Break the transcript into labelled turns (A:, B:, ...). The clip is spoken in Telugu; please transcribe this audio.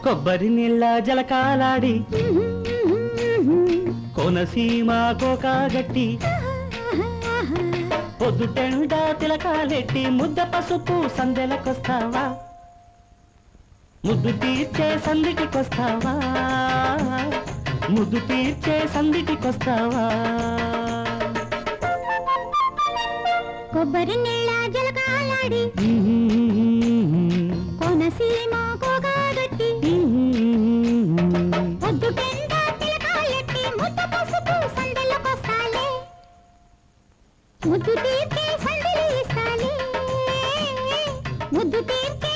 A: కొబ్బరి నీళ్ళ జలకాలాడి కోనసీమ కోకాగట్టి పొద్దుటెండా తిలకాలెట్టి ముద్ద పసుపు సందెలకొస్తావా ముద్దు తీర్చే సందిటికొస్తావా ముద్దు తీర్చే సందిటికొస్తావా
B: కొబ్బరి నీళ్ళ జలకాలాడి కోనసీమ కోకాగట్టి పొద్దుటెండా తిలకాలెట్టి ముద్ద పసుపు సందెలకొస్తాలే ముద్దు తీర్చే సందెలు ఇస్తాలే ముద్దు తీర్చే